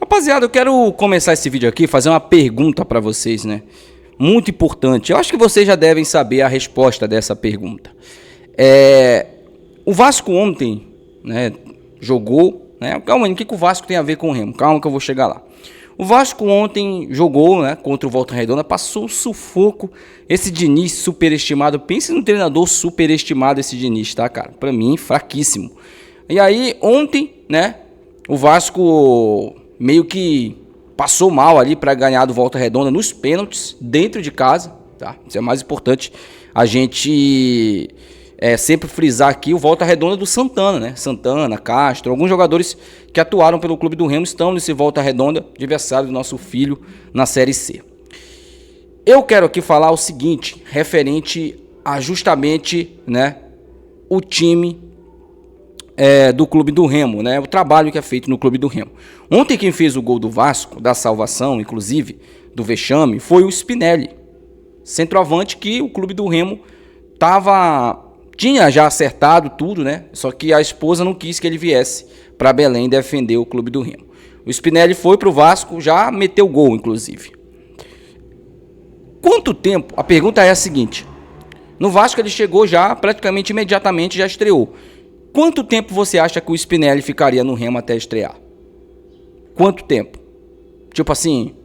Rapaziada, eu quero começar esse vídeo aqui, fazer uma pergunta para vocês, né? Muito importante. Eu acho que vocês já devem saber a resposta dessa pergunta. O Vasco ontem, né, jogou, né? Calma aí, o que o Vasco tem a ver com o Remo? Calma que eu vou chegar lá. O Vasco ontem jogou, né, contra o Volta Redonda, passou um sufoco. Esse Diniz superestimado, pense no treinador superestimado esse Diniz, tá, cara? Pra mim, fraquíssimo. E aí, ontem, né, o Vasco meio que passou mal ali para ganhar do Volta Redonda nos pênaltis, dentro de casa, tá? Isso é mais importante a gente sempre frisar aqui o Volta Redonda do Santana, né? Santana, Castro, alguns jogadores que atuaram pelo clube do Remo estão nesse Volta Redonda, adversário do nosso filho na Série C. Eu quero aqui falar o seguinte, referente a justamente, né, o time do clube do Remo, né? O trabalho que é feito no clube do Remo. Ontem quem fez o gol do Vasco, da salvação, inclusive, do vexame, foi o Spinelli, centroavante que o clube do Remo tinha já acertado tudo, né? Só que a esposa não quis que ele viesse para Belém defender o clube do Remo. O Spinelli foi pro Vasco, já meteu gol, inclusive. Quanto tempo? A pergunta é a seguinte. No Vasco ele chegou já, praticamente imediatamente já estreou. Quanto tempo você acha que o Spinelli ficaria no Remo até estrear? Quanto tempo? Tipo assim,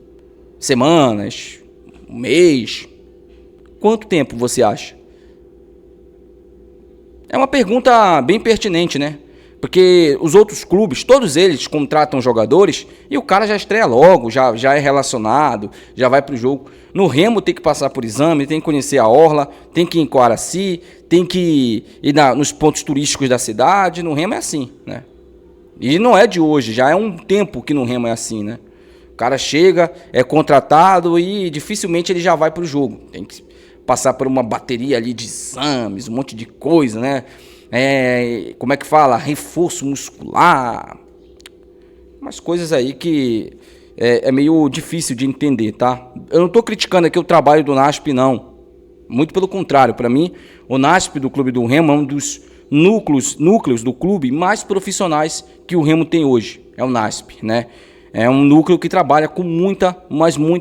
semanas, um mês? Quanto tempo você acha? É uma pergunta bem pertinente, né? Porque os outros clubes, todos eles contratam jogadores e o cara já estreia logo, já é relacionado, já vai pro jogo. No Remo tem que passar por exame, tem que conhecer a orla, tem que ir em Coaraci, tem que ir nos pontos turísticos da cidade. No Remo é assim, né? E não é de hoje, já é um tempo que no Remo é assim, né? O cara chega, é contratado e dificilmente ele já vai pro jogo. Tem que passar por uma bateria ali de exames, um monte de coisa, né? Como é que fala? Reforço muscular. Umas coisas aí que é meio difícil de entender, tá? Eu não tô criticando aqui o trabalho do NASP, não. Muito pelo contrário, para mim, o NASP do Clube do Remo é um dos núcleos do clube mais profissionais que o Remo tem hoje. É o NASP, né? É um núcleo que trabalha com muita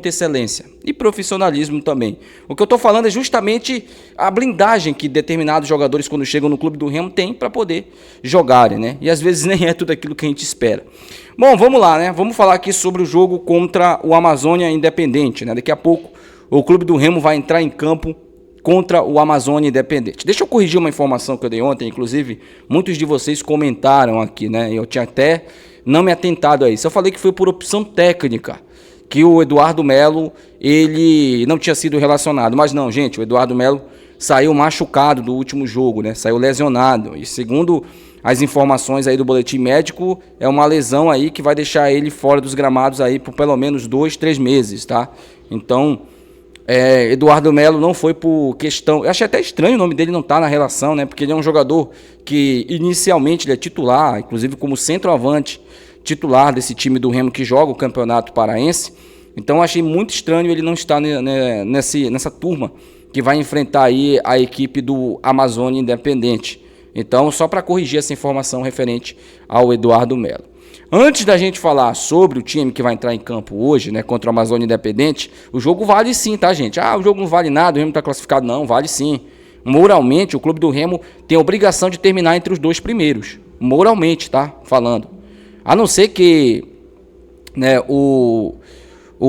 excelência e profissionalismo também. O que eu estou falando é justamente a blindagem que determinados jogadores, quando chegam no clube do Remo, têm para poder jogarem, né? E às vezes nem é tudo aquilo que a gente espera. Bom, vamos lá, né? Vamos falar aqui sobre o jogo contra o Amazônia Independente, né? Daqui a pouco o clube do Remo vai entrar em campo contra o Amazônia Independente. Deixa eu corrigir uma informação que eu dei ontem, inclusive muitos de vocês comentaram aqui, né? Eu tinha até não me atentado a isso. Eu falei que foi por opção técnica, que o Eduardo Melo, ele não tinha sido relacionado. Mas não, gente, o Eduardo Melo saiu machucado do último jogo, né? Saiu lesionado. E segundo as informações aí do boletim médico, é uma lesão aí que vai deixar ele fora dos gramados aí por pelo menos 2-3 meses, tá? Então, Eduardo Melo não foi por questão... Eu achei até estranho o nome dele não estar na relação, né? Porque ele é um jogador que inicialmente ele é titular, inclusive como centroavante titular desse time do Remo que joga o Campeonato Paraense. Então eu achei muito estranho ele não estar nessa turma que vai enfrentar aí a equipe do Amazônia Independente. Então, só para corrigir essa informação referente ao Eduardo Melo. Antes da gente falar sobre o time que vai entrar em campo hoje, né, contra o Amazônia Independente, o jogo vale sim, tá, gente? O jogo não vale nada, o Remo está classificado. Não, vale sim. Moralmente, o clube do Remo tem a obrigação de terminar entre os 2 primeiros. Moralmente, tá? Falando. A não ser que, né,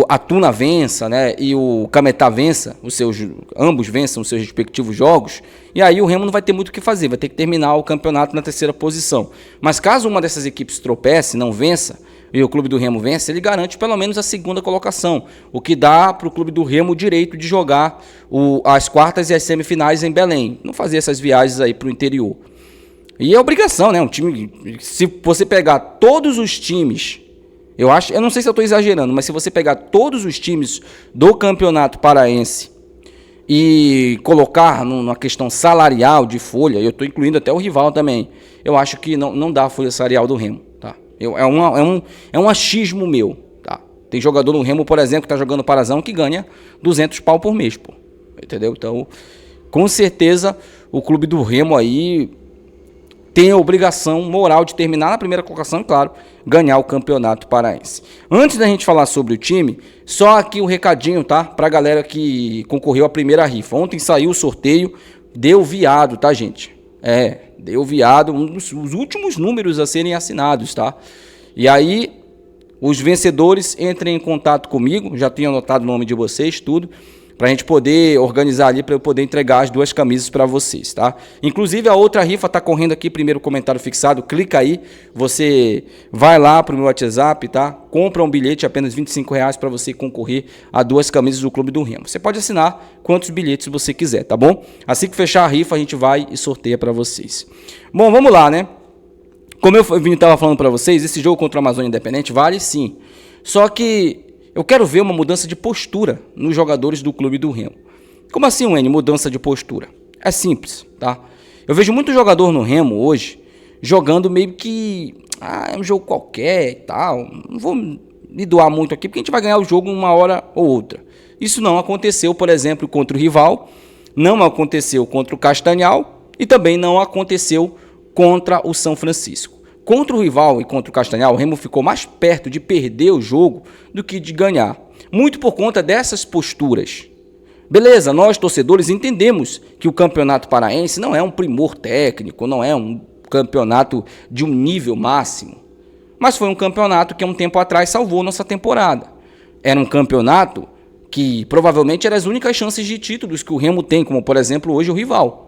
a Tuna vença, né, e o Cametá vença, ambos vençam os seus respectivos jogos, e aí o Remo não vai ter muito o que fazer, vai ter que terminar o campeonato na 3ª posição. Mas caso uma dessas equipes tropece, não vença, e o clube do Remo vence, ele garante pelo menos a 2ª colocação, o que dá para o clube do Remo o direito de jogar as quartas e as semifinais em Belém, não fazer essas viagens aí para o interior. E é obrigação, né? Um time, se você pegar todos os times, eu não sei se eu estou exagerando, mas se você pegar todos os times do Campeonato Paraense e colocar numa questão salarial de folha, eu estou incluindo até o rival também, eu acho que não dá a folha salarial do Remo, tá? É um achismo meu, tá? Tem jogador no Remo, por exemplo, que está jogando Parazão que ganha 200 pau por mês, pô. Entendeu? Então, com certeza, o clube do Remo aí tem a obrigação moral de terminar na primeira colocação e, claro, ganhar o Campeonato Paraense. Antes da gente falar sobre o time, só aqui um recadinho, tá? Pra galera que concorreu à primeira rifa. Ontem saiu o sorteio, deu viado, tá, gente? Deu viado, os últimos números a serem assinados, tá? E aí, os vencedores entrem em contato comigo, já tenho anotado o nome de vocês, tudo, pra gente poder organizar ali, para eu poder entregar as 2 camisas para vocês, tá? Inclusive a outra rifa tá correndo aqui, primeiro comentário fixado, clica aí, você vai lá pro meu WhatsApp, tá? Compra um bilhete, apenas R$25 para você concorrer a 2 camisas do Clube do Remo. Você pode assinar quantos bilhetes você quiser, tá bom? Assim que fechar a rifa, a gente vai e sorteia para vocês. Bom, vamos lá, né? Como eu estava falando para vocês, esse jogo contra o Amazônia Independente vale sim. Só que eu quero ver uma mudança de postura nos jogadores do Clube do Remo. Como assim, Wene, mudança de postura? É simples, tá? Eu vejo muito jogador no Remo hoje jogando meio que... é um jogo qualquer e tal. Não vou me doar muito aqui, porque a gente vai ganhar o jogo uma hora ou outra. Isso não aconteceu, por exemplo, contra o rival. Não aconteceu contra o Castanhal. E também não aconteceu contra o São Francisco. Contra o rival e contra o Castanhal, o Remo ficou mais perto de perder o jogo do que de ganhar. Muito por conta dessas posturas. Beleza, nós torcedores entendemos que o Campeonato Paraense não é um primor técnico, não é um campeonato de um nível máximo. Mas foi um campeonato que há um tempo atrás salvou nossa temporada. Era um campeonato que provavelmente eram as únicas chances de títulos que o Remo tem, como por exemplo hoje o rival.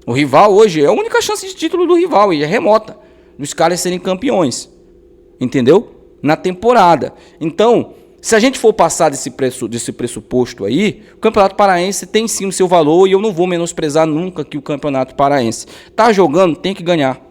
O rival hoje é a única chance de título do rival e é remota. Dos caras serem campeões, entendeu? Na temporada. Então, se a gente for passar desse pressuposto aí, o Campeonato Paraense tem sim o seu valor e eu não vou menosprezar nunca que o Campeonato Paraense tá jogando, tem que ganhar.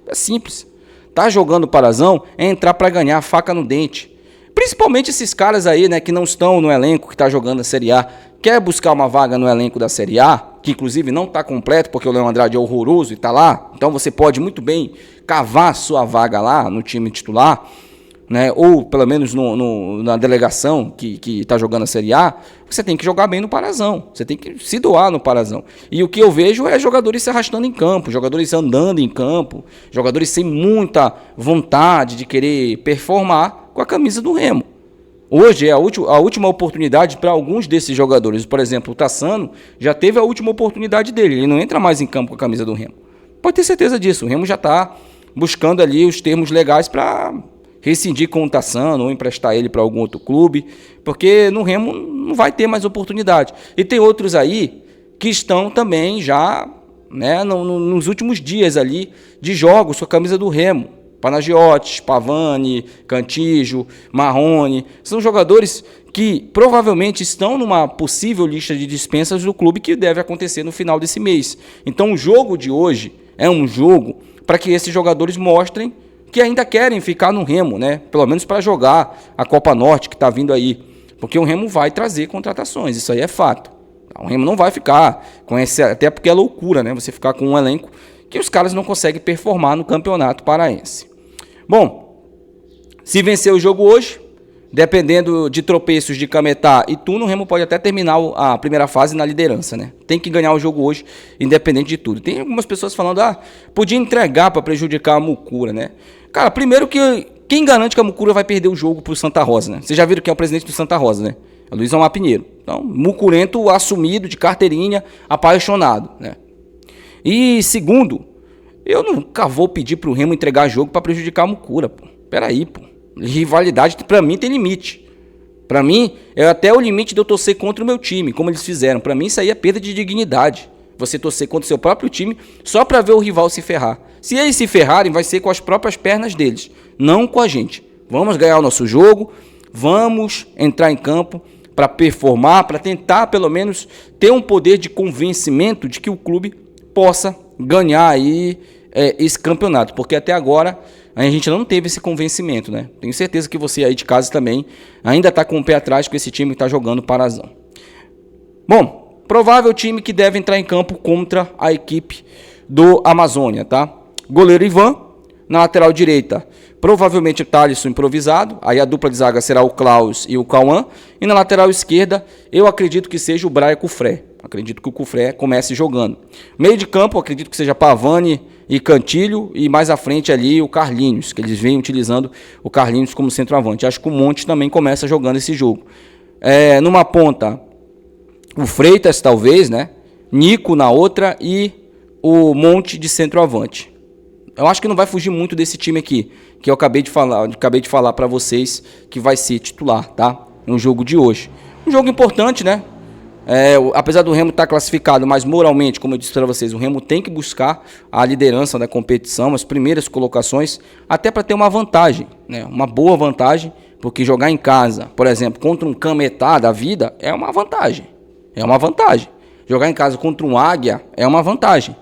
É simples. Tá jogando Parazão, é entrar para ganhar, faca no dente. Principalmente esses caras aí, né, que não estão no elenco, que tá jogando a Série A, quer buscar uma vaga no elenco da Série A, que inclusive não está completo, porque o Leão Andrade é horroroso e está lá, então você pode muito bem cavar sua vaga lá no time titular, né, ou pelo menos na delegação que está jogando a Série A, você tem que jogar bem no Parazão, você tem que se doar no Parazão. E o que eu vejo é jogadores se arrastando em campo, jogadores andando em campo, jogadores sem muita vontade de querer performar com a camisa do Remo. Hoje é a última oportunidade para alguns desses jogadores. Por exemplo, o Tassano já teve a última oportunidade dele. Ele não entra mais em campo com a camisa do Remo. Pode ter certeza disso. O Remo já está buscando ali os termos legais para rescindir com o Tassano ou emprestar ele para algum outro clube. Porque no Remo não vai ter mais oportunidade. E tem outros aí que estão também já, né, nos últimos dias ali de jogos com a camisa do Remo. Panagiotis, Pavani, Cantijo, Marrone, são jogadores que provavelmente estão numa possível lista de dispensas do clube que deve acontecer no final desse mês. Então o jogo de hoje é um jogo para que esses jogadores mostrem que ainda querem ficar no Remo, né? Pelo menos para jogar a Copa Norte que está vindo aí, porque o Remo vai trazer contratações, isso aí é fato. O Remo não vai ficar com esse, até porque é loucura, né? Você ficar com um elenco que os caras não conseguem performar no Campeonato Paraense. Bom, se vencer o jogo hoje, dependendo de tropeços de Cametá e Tuna, o Remo pode até terminar a primeira fase na liderança, né? Tem que ganhar o jogo hoje, independente de tudo. Tem algumas pessoas falando, podia entregar para prejudicar a Mucura, né? Cara, primeiro que quem garante que a Mucura vai perder o jogo pro Santa Rosa, né? Vocês já viram quem é o presidente do Santa Rosa, né? É Luiz Omar Pinheiro. Então, mucurento assumido, de carteirinha, apaixonado, né? E segundo, eu nunca vou pedir pro Remo entregar jogo para prejudicar a Mucura, pô. Peraí, pô. Rivalidade, pra mim, tem limite. Pra mim, é até o limite de eu torcer contra o meu time, como eles fizeram. Pra mim, isso aí é perda de dignidade. Você torcer contra o seu próprio time só pra ver o rival se ferrar. Se eles se ferrarem, vai ser com as próprias pernas deles, não com a gente. Vamos ganhar o nosso jogo, vamos entrar em campo para performar, para tentar, pelo menos, ter um poder de convencimento de que o clube possa ganhar aí esse campeonato, porque até agora a gente não teve esse convencimento, né? Tenho certeza que você aí de casa também ainda está com o pé atrás com esse time que está jogando Parazão. Bom, provável time que deve entrar em campo contra a equipe do Amazônia, tá? Goleiro Ivan, na lateral direita, provavelmente o Thalisson improvisado, aí a dupla de zaga será o Klaus e o Cauã, e na lateral esquerda eu acredito que seja o Brian Cufré. Acredito que o Cufré comece jogando. Meio de campo, acredito que seja Pavani, e Cantilho, e mais à frente ali o Carlinhos, que eles vêm utilizando o Carlinhos como centroavante. Acho que o Monte também começa jogando esse jogo. Numa ponta, o Freitas talvez, né? Nico na outra e o Monte de centroavante. Eu acho que não vai fugir muito desse time aqui, que eu acabei de falar para vocês que vai ser titular, tá? No jogo de hoje. Um jogo importante, né? Apesar do Remo estar classificado, mas moralmente, como eu disse para vocês, o Remo tem que buscar a liderança da competição, as primeiras colocações, até para ter uma vantagem, né? Uma boa vantagem, porque jogar em casa, por exemplo, contra um Cametá da vida, é uma vantagem. É uma vantagem. Jogar em casa contra um Águia é uma vantagem.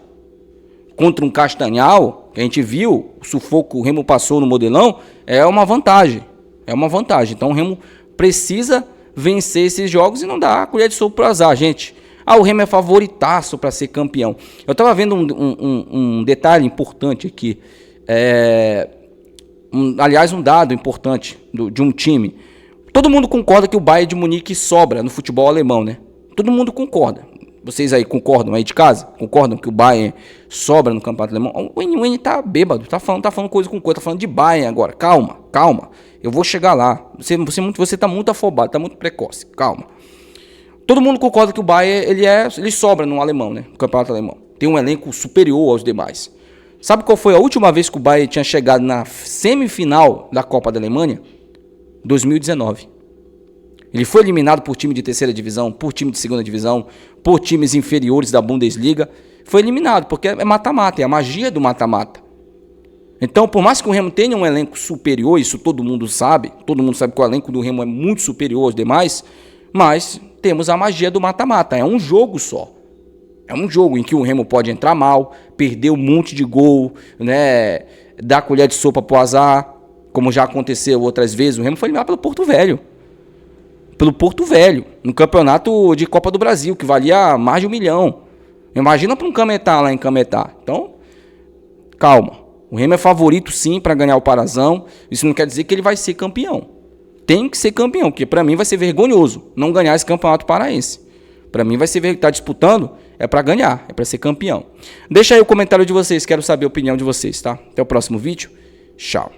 Contra um Castanhal, que a gente viu, o sufoco que o Remo passou no Modelão, é uma vantagem. É uma vantagem. Então o Remo precisa vencer esses jogos e não dar a colher de sopa pro azar, gente. O Remo é favoritaço para ser campeão. Eu estava vendo um detalhe importante aqui. Aliás, um dado importante de um time. Todo mundo concorda que o Bayern de Munique sobra no futebol alemão, né? Todo mundo concorda. Vocês aí concordam aí de casa? Concordam que o Bayern sobra no campeonato alemão? O N tá bêbado, tá falando coisa com coisa, tá falando de Bayern agora. Calma. Eu vou chegar lá. Você tá muito afobado, tá muito precoce. Calma. Todo mundo concorda que o Bayern, ele sobra no alemão, né? No campeonato alemão. Tem um elenco superior aos demais. Sabe qual foi a última vez que o Bayern tinha chegado na semifinal da Copa da Alemanha? 2019. Ele foi eliminado por time de terceira divisão, por time de segunda divisão, por times inferiores da Bundesliga. Foi eliminado, porque é mata-mata, é a magia do mata-mata. Então, por mais que o Remo tenha um elenco superior, isso todo mundo sabe que o elenco do Remo é muito superior aos demais, mas temos a magia do mata-mata, é um jogo só. É um jogo em que o Remo pode entrar mal, perder um monte de gol, né, dar colher de sopa pro azar, como já aconteceu outras vezes. O Remo foi eliminado pelo Porto Velho, no campeonato de Copa do Brasil, que valia mais de 1 milhão. Imagina para um Cametá lá em Cametá. Então, calma. O Remo é favorito sim para ganhar o Parazão. Isso não quer dizer que ele vai ser campeão. Tem que ser campeão, porque para mim vai ser vergonhoso não ganhar esse campeonato paraense. Para mim vai ser estar disputando, é para ganhar, é para ser campeão. Deixa aí o comentário de vocês, quero saber a opinião de vocês, tá? Até o próximo vídeo. Tchau.